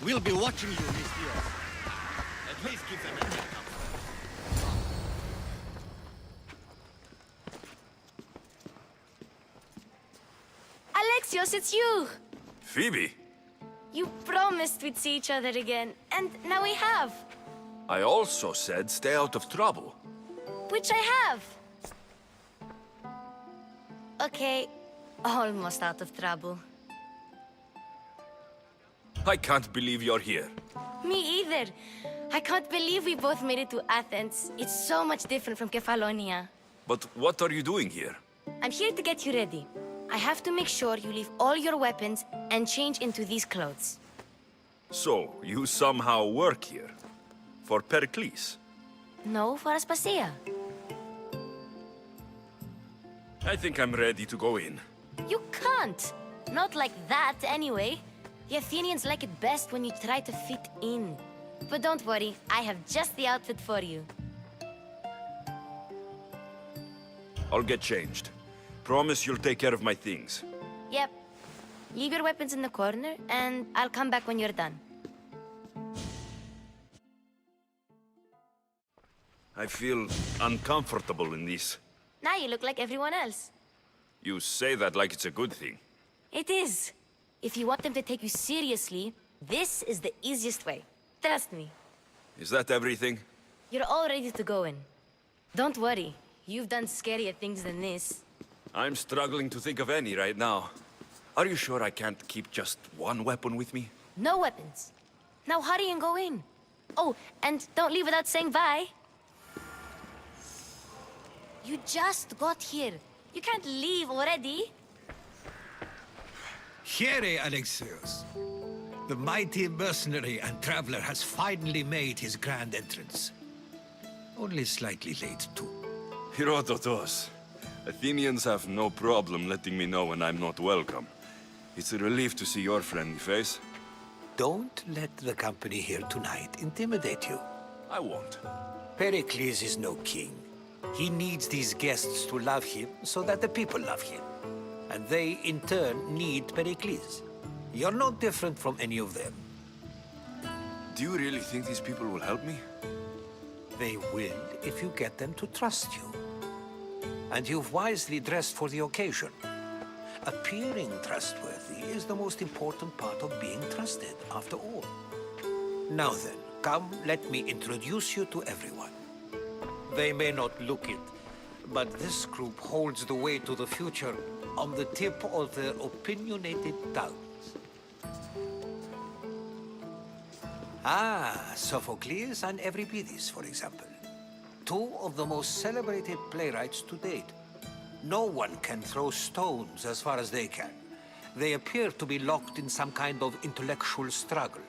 We'll be watching you, Miss Diaz. At least give them a backup. Alexios, it's you! Phoebe, You promised we'd see each other again, and now we have. I also said stay out of trouble. Which I have. Okay, almost out of trouble. I can't believe you're here. Me either. I can't believe we both made it to Athens. It's so much different from Kefalonia. But what are you doing here? I'm here to get you ready. I have to make sure you leave all your weapons and change into these clothes. So, you somehow work here? For Perikles? No, for Aspasia. I think I'm ready to go in. You can't. Not like that, anyway. The Athenians like it best when you try to fit in. But don't worry, I have just the outfit for you. I'll get changed. Promise you'll take care of my things. Yep. Leave your weapons in the corner, and I'll come back when you're done. I feel uncomfortable in this. Now you look like everyone else. You say that like it's a good thing. It is. If you want them to take you seriously, this is the easiest way. Trust me. Is that everything? You're all ready to go in. Don't worry. You've done scarier things than this. I'm struggling to think of any right now. Are you sure I can't keep just one weapon with me? No weapons. Now hurry and go in. Oh, and don't leave without saying bye. You just got here. You can't leave already. Here, Alexios. The mighty mercenary and traveler has finally made his grand entrance. Only slightly late, too. Herodotos. Athenians have no problem letting me know when I'm not welcome. It's a relief to see your friendly face. Don't let the company here tonight intimidate you. I won't. Pericles is no king. He needs these guests to love him so that the people love him. And they, in turn, need Pericles. You're no different from any of them. Do you really think these people will help me? They will if you get them to trust you. And you've wisely dressed for the occasion. Appearing trustworthy is the most important part of being trusted, after all. Now then, come, let me introduce you to everyone. They may not look it, but this group holds the way to the future on the tip of their opinionated tongues. Sophocles and Euripides, for example. Two of the most celebrated playwrights to date. No one can throw stones as far as they can. They appear to be locked in some kind of intellectual struggle,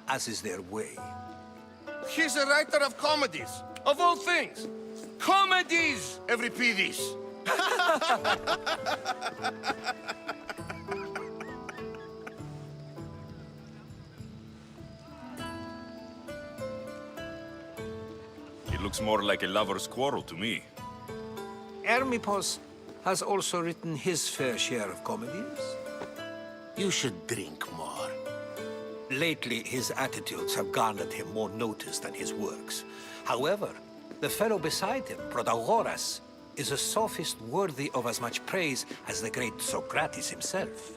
as is their way. He's a writer of comedies, of all things. Comedies, Euripides. It looks more like a lover's quarrel to me. Hermippos has also written his fair share of comedies. You should drink more. Lately, his attitudes have garnered him more notice than his works. However, the fellow beside him, Protagoras, is a sophist worthy of as much praise as the great Socrates himself.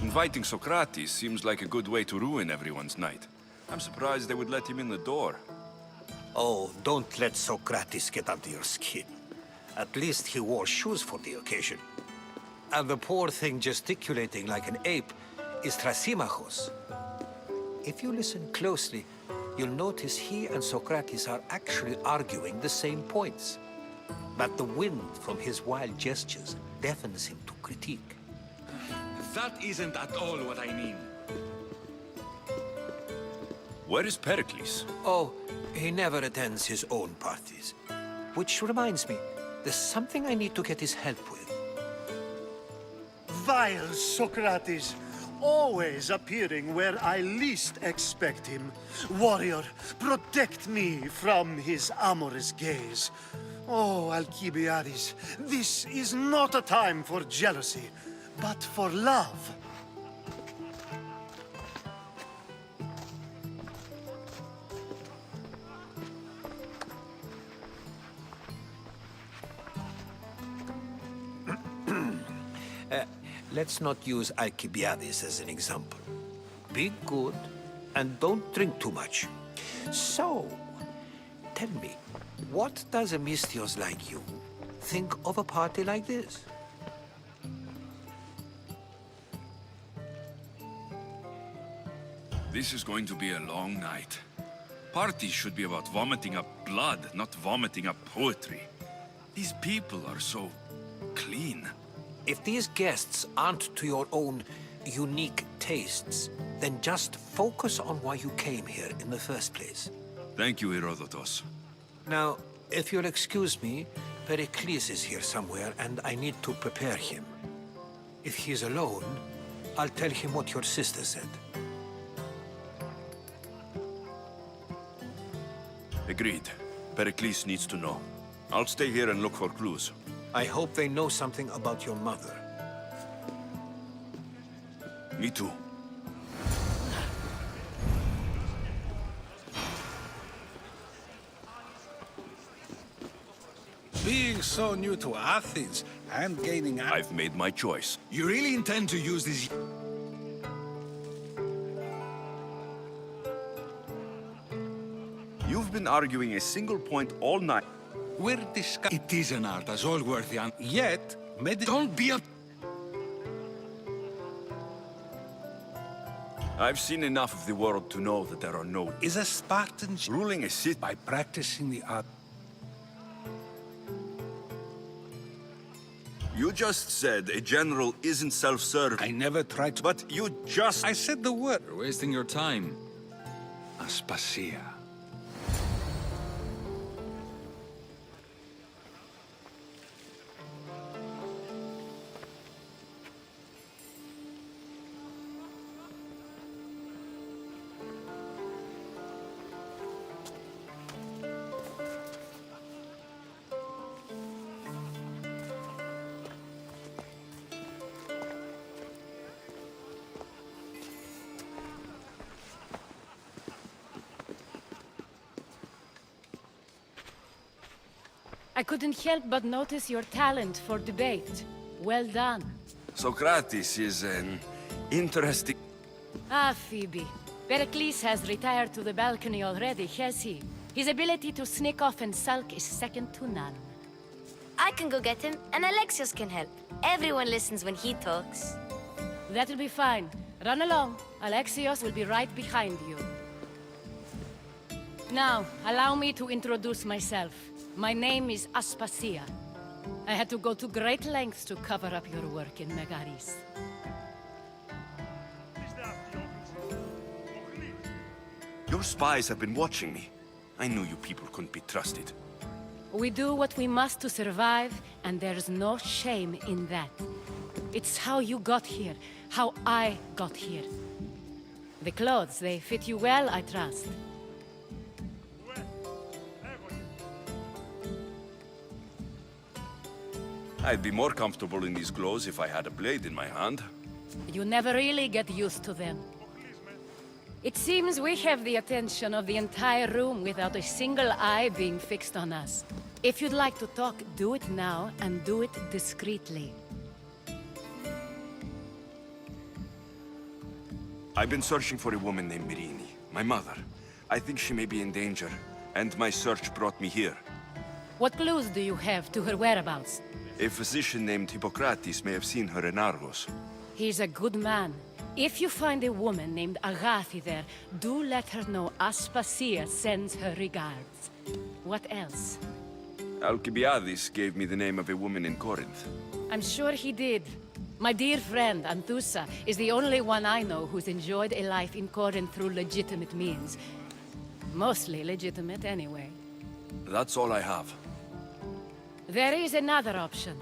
Inviting Socrates seems like a good way to ruin everyone's night. I'm surprised they would let him in the door. Oh, don't let Socrates get under your skin. At least he wore shoes for the occasion. And the poor thing gesticulating like an ape is Thrasymachos. If you listen closely, you'll notice he and Socrates are actually arguing the same points. But the wind from his wild gestures deafens him to critique. That isn't at all what I mean. Where is Perikles? Oh, he never attends his own parties. Which reminds me, there's something I need to get his help with. Vile Socrates, always appearing where I least expect him. Warrior, protect me from his amorous gaze. Oh, Alcibiades, this is not a time for jealousy. but for love. Let's not use Alcibiades as an example. Be good and don't drink too much. So, tell me, what does a Mystios like you think of a party like this? This is going to be a long night. Parties should be about vomiting up blood, not vomiting up poetry. These people are so clean. If these guests aren't to your own unique tastes, then just focus on why you came here in the first place. Thank you, Herodotus. Now, if you'll excuse me, Perikles is here somewhere, and I need to prepare him. If he's alone, I'll tell him what your sister said. Agreed. Perikles needs to know. I'll stay here and look for clues. I hope they know something about your mother. Me too. Being so new to Athens and gaining... I've made my choice. You really intend to use this... You've been arguing a single point all night. We're discussing... It is an art as all worthy and... Yet, don't be a... I've seen enough of the world to know that there are no... Is a Spartan... Ruling a city... By practicing the art... You just said a general isn't self-serving. I never tried to... But you just... I said the word. You're wasting your time. Aspasia. I couldn't help but notice your talent for debate. Well done. Socrates is an interesting... Ah, Phoebe. Pericles has retired to the balcony already, has he? His ability to sneak off and sulk is second to none. I can go get him, and Alexios can help. Everyone listens when he talks. That'll be fine. Run along. Alexios will be right behind you. Now, allow me to introduce myself. My name is Aspasia. I had to go to great lengths to cover up your work in Megaris. Your spies have been watching me. I knew you people couldn't be trusted. We do what we must to survive, and there's no shame in that. It's how you got here, how I got here. The clothes, they fit you well, I trust. I'd be more comfortable in these clothes if I had a blade in my hand. You never really get used to them. It seems we have the attention of the entire room without a single eye being fixed on us. If you'd like to talk, do it now, and do it discreetly. I've been searching for a woman named Myrine, my mother. I think she may be in danger, and my search brought me here. What clues do you have to her whereabouts? A physician named Hippocrates may have seen her in Argos. He's a good man. If you find a woman named Agathi there, do let her know Aspasia sends her regards. What else? Alcibiades gave me the name of a woman in Corinth. I'm sure he did. My dear friend, Anthusa, is the only one I know who's enjoyed a life in Corinth through legitimate means. Mostly legitimate, anyway. That's all I have. There is another option.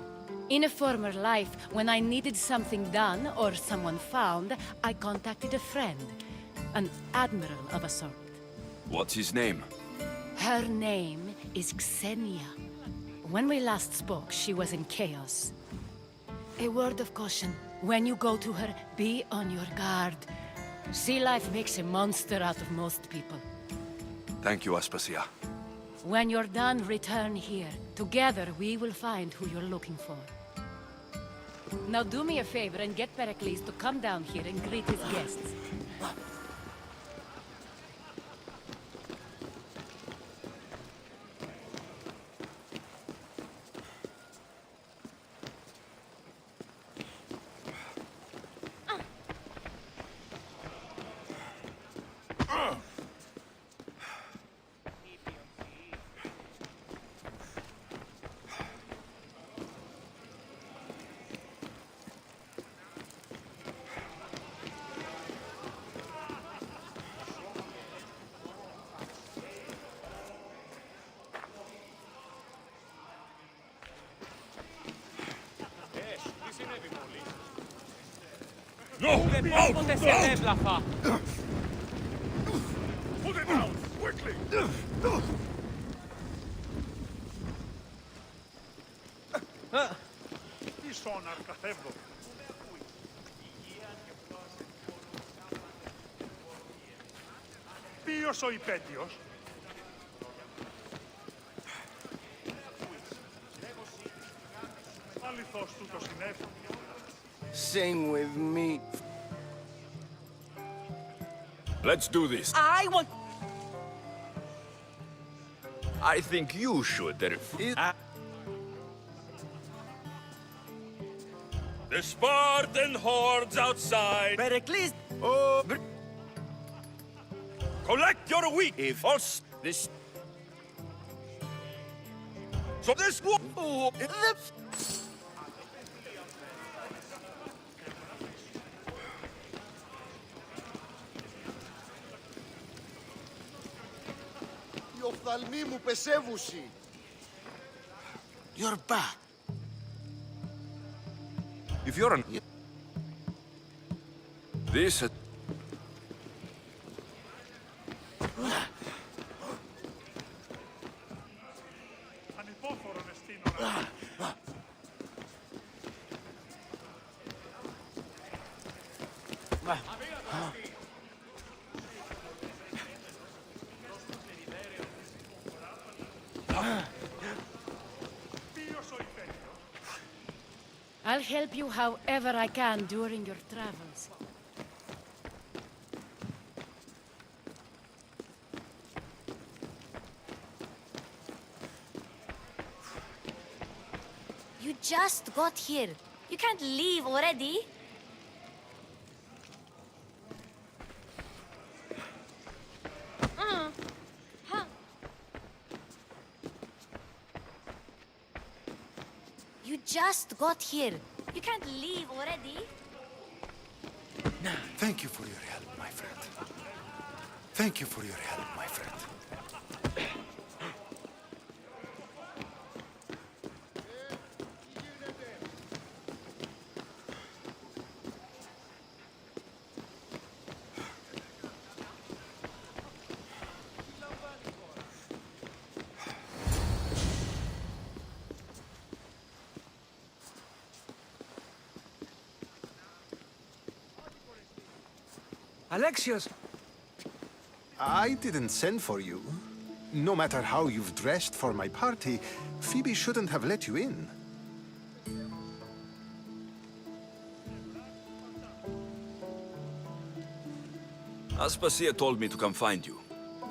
In a former life, when I needed something done or someone found, I contacted a friend. An admiral of a sort. What's his name? Her name is Xenia. When we last spoke, she was in chaos. A word of caution. When you go to her, be on your guard. Sea life makes a monster out of most people. Thank you, Aspasia. When you're done, return here. Together, we will find who you're looking for. Now do me a favor and get Perikles to come down here and greet his guests. No! Out! Όποτε σε έβλαφα! Put it down! Quickly! Πίσω να αρκαθεύω. Ποιος ο υπέτειος? Αληθώς τούτο συνέβη. Sing with me. Let's do this. I want... I think you should. The Spartan hordes outside. Perikles! Oh. Collect your wheat. If Us. this... So this war. Oh, Οι οφθαλμοί μου πεσεύουσι. You're back. If you're an... This... Ανυπόφορον εστίν ώρα. Ποιος ο υπέτειος? I'll help you however I can during your travels. You just got here. You can't leave already. You just got here. You can't leave already. Thank you for your help, my friend. Thank you for your help, my friend. Alexios! I didn't send for you. No matter how you've dressed for my party, Phoebe shouldn't have let you in. Aspasia told me to come find you.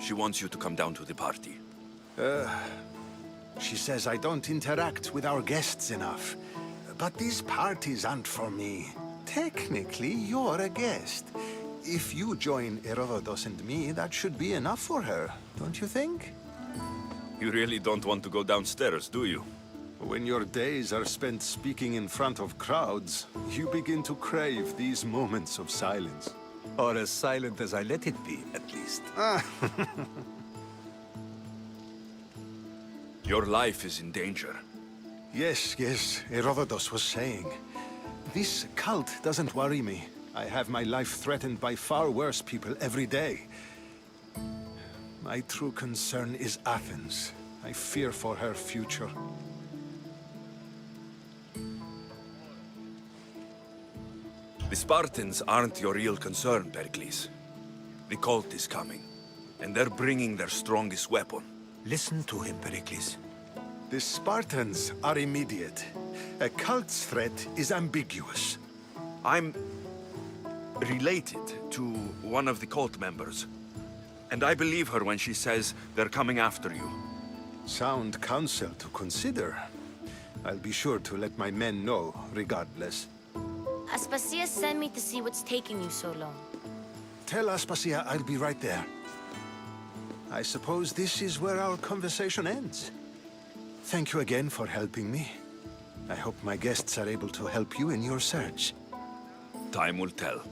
She wants you to come down to the party. She says I don't interact with our guests enough. But these parties aren't for me. Technically, you're a guest. If you join Herodotus and me, that should be enough for her, don't you think? You really don't want to go downstairs, do you? When your days are spent speaking in front of crowds, you begin to crave these moments of silence. Or as silent as I let it be, at least. Your life is in danger. Yes, Herodotus was saying. This cult doesn't worry me. I have my life threatened by far worse people every day. My true concern is Athens. I fear for her future. The Spartans aren't your real concern, Perikles. The cult is coming, and they're bringing their strongest weapon. Listen to him, Perikles. The Spartans are immediate. A cult's threat is ambiguous. I'm related to one of the cult members, and I believe her when she says they're coming after you. Sound counsel to consider. I'll be sure to let my men know, regardless. Aspasia sent me to see what's taking you so long. Tell Aspasia I'll be right there. I suppose this is where our conversation ends. Thank you again for helping me. I hope my guests are able to help you in your search. Time will tell.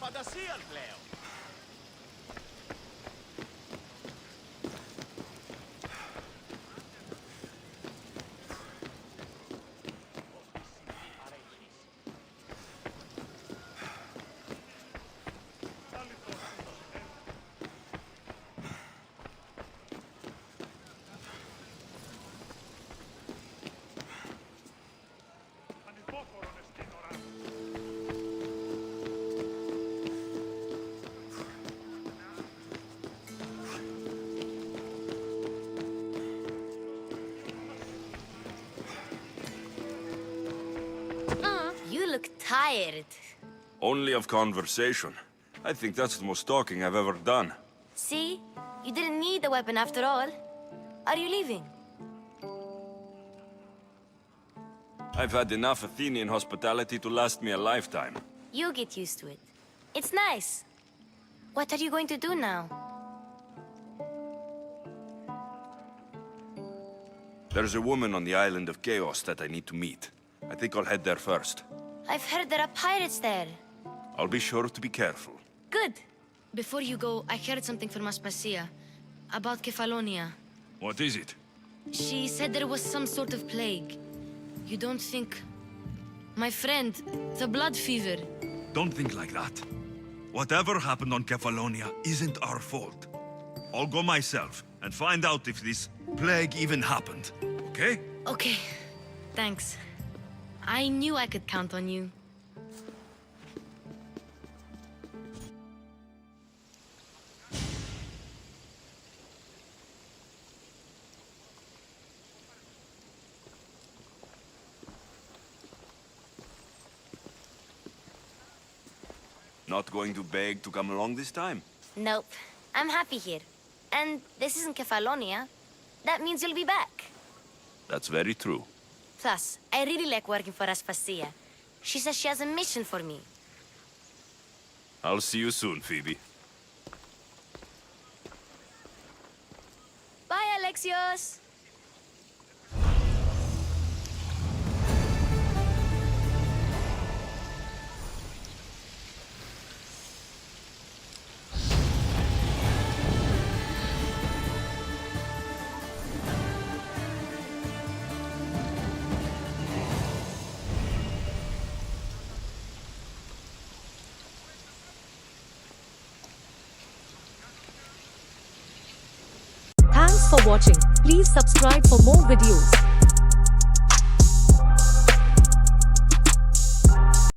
Φαντασία πλέον. You look tired. Only of conversation. I think that's the most talking I've ever done. See? You didn't need the weapon after all. Are you leaving? I've had enough Athenian hospitality to last me a lifetime. You get used to it. It's nice. What are you going to do now? There's a woman on the island of Chaos that I need to meet. I think I'll head there first. I've heard there are pirates there. I'll be sure to be careful. Good. Before you go, I heard something from Aspasia about Kefalonia. What is it? She said there was some sort of plague. You don't think... My friend, the blood fever. Don't think like that. Whatever happened on Kefalonia isn't our fault. I'll go myself and find out if this plague even happened, okay? Okay. Thanks. I knew I could count on you. Not going to beg to come along this time? Nope. I'm happy here. And this isn't Kefalonia. That means you'll be back. That's very true. Plus, I really like working for Aspasia. She says she has a mission for me. I'll see you soon, Phoebe. Bye, Alexios! Thanks for watching. Please subscribe for more videos.